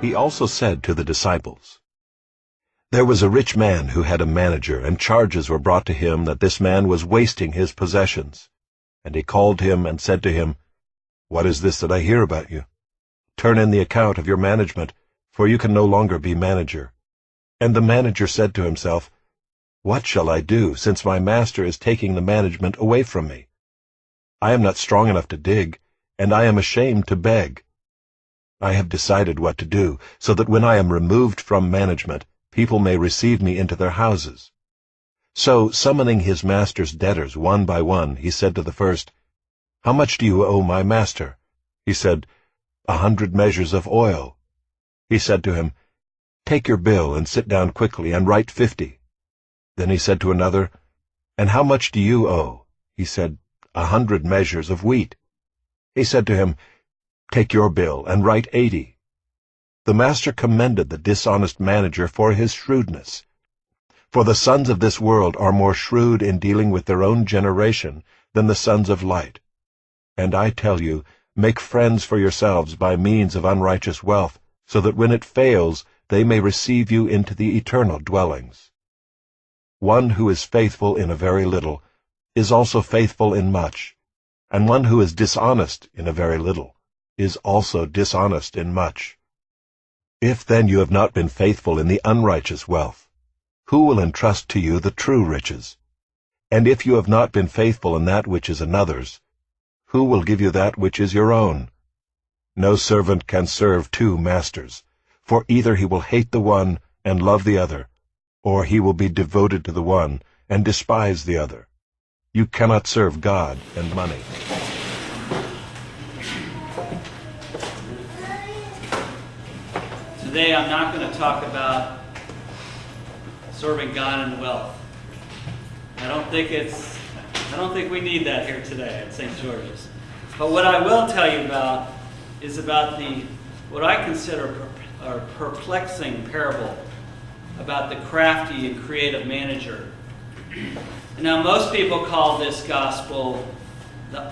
He also said to the disciples, "There was a rich man who had a manager, and charges were brought to him that this man was wasting his possessions. And he called him and said to him, 'What is this that I hear about you? Turn in the account of your management, for you can no longer be manager.' And the manager said to himself, 'What shall I do, since my master is taking the management away from me? I am not strong enough to dig, and I am ashamed to beg. I have decided what to do, so that when I am removed from management, people may receive me into their houses.' So, summoning his master's debtors one by one, he said to the first, 'How much do you owe my master?' He said, 100 measures of oil. He said to him, 'Take your bill and sit down quickly and write 50. Then he said to another, 'And how much do you owe?' He said, 100 measures of wheat. He said to him, 'Take your bill and write 80. The master commended the dishonest manager for his shrewdness. For the sons of this world are more shrewd in dealing with their own generation than the sons of light. And I tell you, make friends for yourselves by means of unrighteous wealth, so that when it fails, they may receive you into the eternal dwellings. One who is faithful in a very little is also faithful in much, and one who is dishonest in a very little is also dishonest in much. If then you have not been faithful in the unrighteous wealth, who will entrust to you the true riches? And if you have not been faithful in that which is another's, who will give you that which is your own? No servant can serve 2 masters, for either he will hate the one and love the other, or he will be devoted to the one and despise the other. You cannot serve God and money." Today I'm not going to talk about serving God and wealth. I don't think we need that here today at St. George's. But what I will tell you about is about what I consider a perplexing parable about the crafty and creative manager. And now most people call this gospel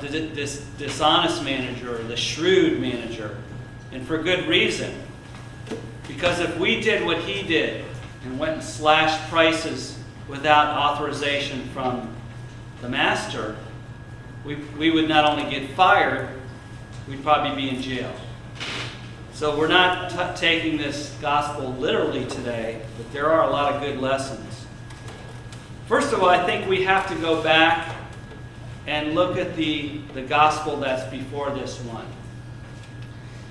this dishonest manager or the shrewd manager, and for good reason. Because if we did what he did and went and slashed prices without authorization from the master, we would not only get fired, we'd probably be in jail. So we're not taking this gospel literally today, but there are a lot of good lessons. First of all, I think we have to go back and look at the gospel that's before this one.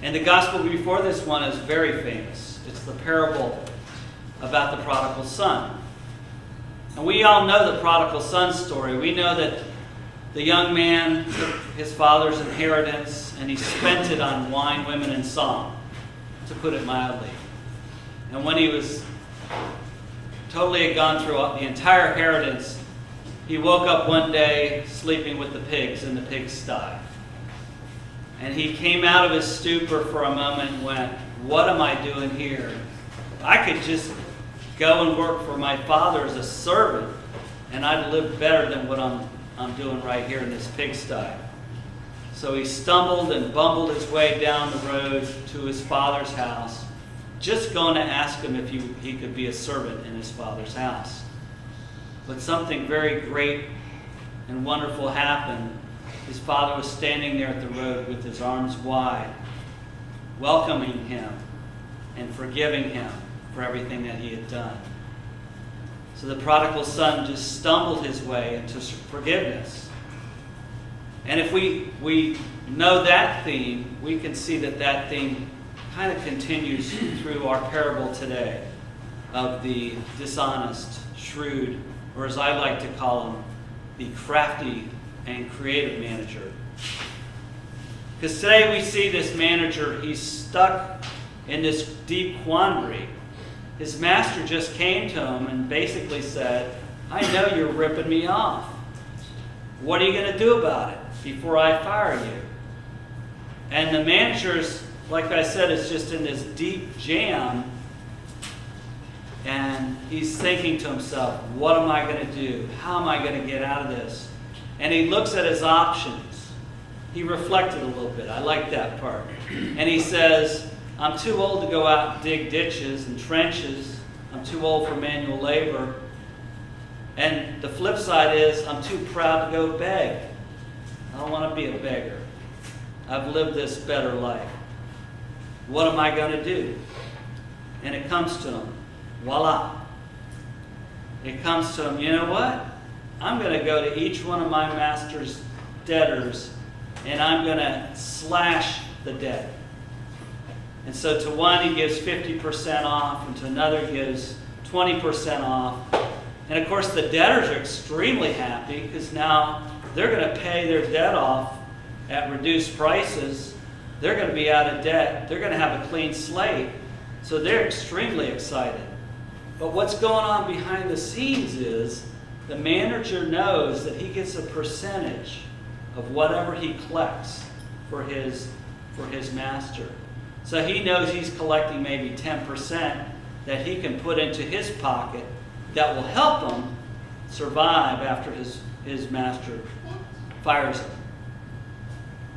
And the gospel before this one is very famous. It's the parable about the prodigal son. And we all know the prodigal son story. We know that the young man took his father's inheritance and he spent it on wine, women, and song, to put it mildly. And when he was totally had gone through the entire inheritance, he woke up one day sleeping with the pigs in the pigsty. And he came out of his stupor for a moment and went, "What am I doing here? I could just go and work for my father as a servant, and I'd live better than what I'm doing right here in this pigsty." So he stumbled and bumbled his way down the road to his father's house, just going to ask him if he could be a servant in his father's house. But something very great and wonderful happened. His father was standing there at the road with his arms wide, welcoming him and forgiving him for everything that he had done. So the prodigal son just stumbled his way into forgiveness. And if we know that theme, we can see that theme kind of continues through our parable today of the dishonest, shrewd, or as I like to call him, the crafty and creative manager. Because today we see this manager, he's stuck in this deep quandary. His master just came to him and basically said, "I know you're ripping me off. What are you going to do about it before I fire you?" And the manager's, like I said, is just in this deep jam. And he's thinking to himself, what am I going to do? How am I going to get out of this? And he looks at his options. He reflected a little bit. I like that part. And he says, I'm too old to go out and dig ditches and trenches. I'm too old for manual labor. And the flip side is, I'm too proud to go beg. I don't want to be a beggar. I've lived this better life. What am I going to do? And it comes to him. Voila. It comes to him, you know what? I'm going to go to each one of my master's debtors and I'm going to slash the debt. And so to one he gives 50% off, and to another he gives 20% off. And of course the debtors are extremely happy because now they're going to pay their debt off at reduced prices. They're going to be out of debt. They're going to have a clean slate. So they're extremely excited. But what's going on behind the scenes is the manager knows that he gets a percentage of whatever he collects for his master. So he knows he's collecting maybe 10% that he can put into his pocket that will help him survive after his master fires him.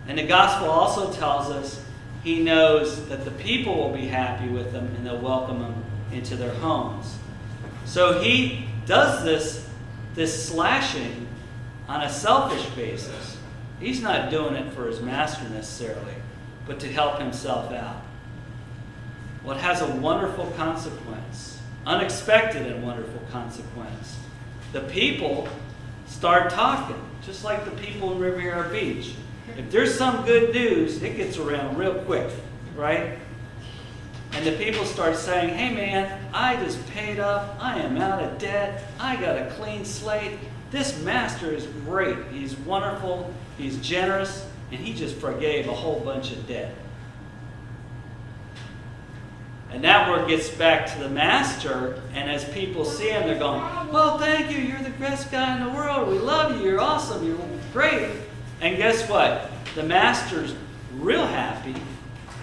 And the gospel also tells us he knows that the people will be happy with him and they'll welcome him into their homes. So he does this slashing on a selfish basis. He's not doing it for his master necessarily, but to help himself out. Well, it has a wonderful consequence, unexpected and wonderful consequence. The people start talking, just like the people in Riviera Beach. If there's some good news, it gets around real quick, right? And the people start saying, hey man, I just paid up, I am out of debt, I got a clean slate. This master is great, he's wonderful, he's generous, and he just forgave a whole bunch of debt. And that word gets back to the master, and as people see him, they're going, well, thank you, you're the best guy in the world, we love you, you're awesome, you're great. And guess what? The master's real happy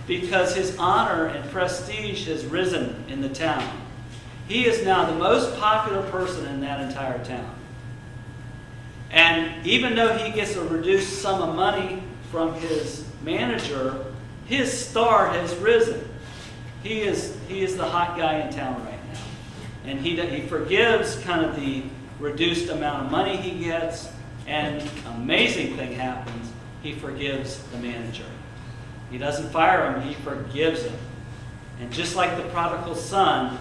because his honor and prestige has risen in the town. He is now the most popular person in that entire town. And even though he gets a reduced sum of money from his manager, his star has risen. He is the hot guy in town right now. And he forgives kind of the reduced amount of money he gets, and an amazing thing happens. He forgives the manager. He doesn't fire him, he forgives him. And just like the prodigal son,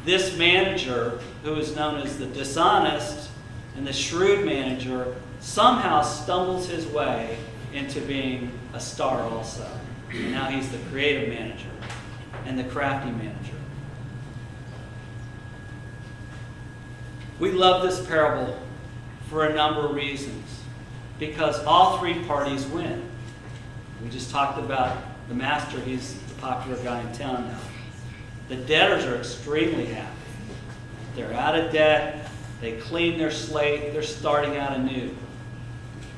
this manager, who is known as the dishonest and the shrewd manager, somehow stumbles his way into being a star also. And now he's the creative manager and the crafty manager. We love this parable for a number of reasons, because all three parties win. We just talked about the master. He's the popular guy in town now. The debtors are extremely happy. They're out of debt. They clean their slate. They're starting out anew.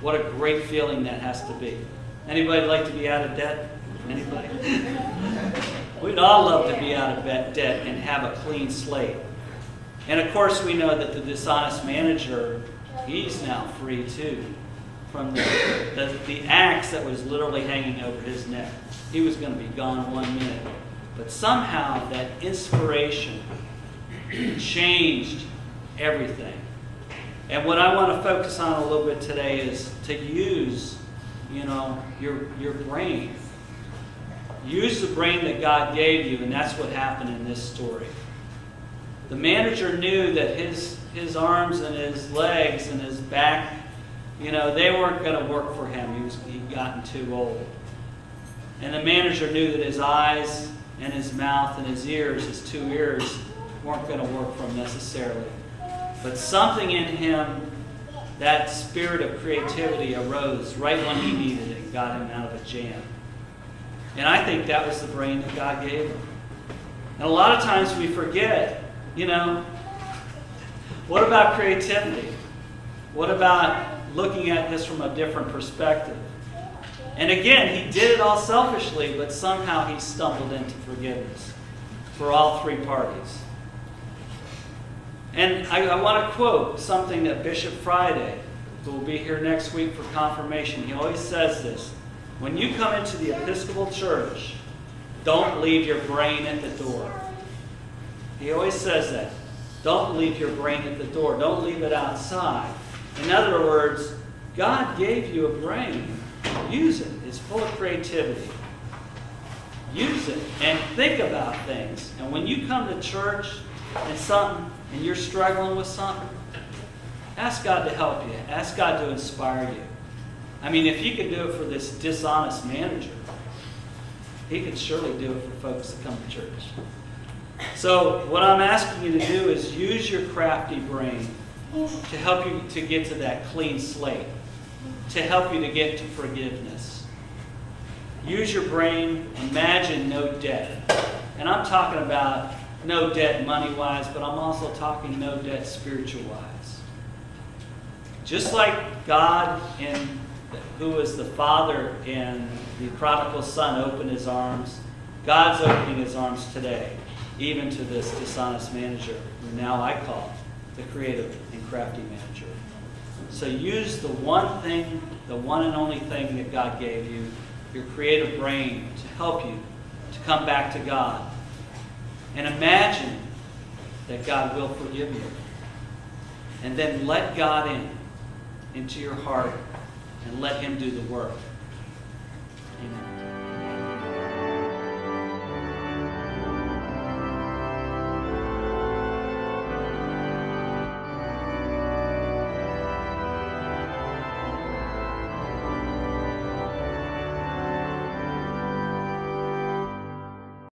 What a great feeling that has to be. Anybody like to be out of debt? Anybody? We'd all love to be out of debt and have a clean slate. And of course we know that the dishonest manager, he's now free too from the axe that was literally hanging over his neck. He was going to be gone 1 minute. But somehow that inspiration changed everything. And what I want to focus on a little bit today is to use, your brain. Use the brain that God gave you, and that's what happened in this story. The manager knew that his arms and his legs and his back, they weren't going to work for him. He'd gotten too old. And the manager knew that his eyes and his mouth and his ears, his 2 ears, weren't going to work for him necessarily. But something in him, that spirit of creativity arose right when he needed it and got him out of a jam. And I think that was the brain that God gave him. And a lot of times we forget, what about creativity? What about looking at this from a different perspective? And again, he did it all selfishly, but somehow he stumbled into forgiveness for all three parties. And I want to quote something that Bishop Friday, who will be here next week for confirmation, he always says this. When you come into the Episcopal Church, don't leave your brain at the door. He always says that. Don't leave your brain at the door. Don't leave it outside. In other words, God gave you a brain. Use it. It's full of creativity. Use it and think about things. And when you come to church and you're struggling with something, ask God to help you. Ask God to inspire you. I mean, if He could do it for this dishonest manager, He could surely do it for folks that come to church. So what I'm asking you to do is use your crafty brain to help you to get to that clean slate, to help you to get to forgiveness. Use your brain. Imagine no debt. And I'm talking about no debt money-wise, but I'm also talking no debt spiritual-wise. Just like God, who was the father in the prodigal son, opened his arms, God's opening his arms today, even to this dishonest manager, who now I call the creative and crafty manager. So use the one thing, the one and only thing that God gave you, your creative brain, to help you to come back to God. And imagine that God will forgive you. And then let God into your heart, and let Him do the work. Amen.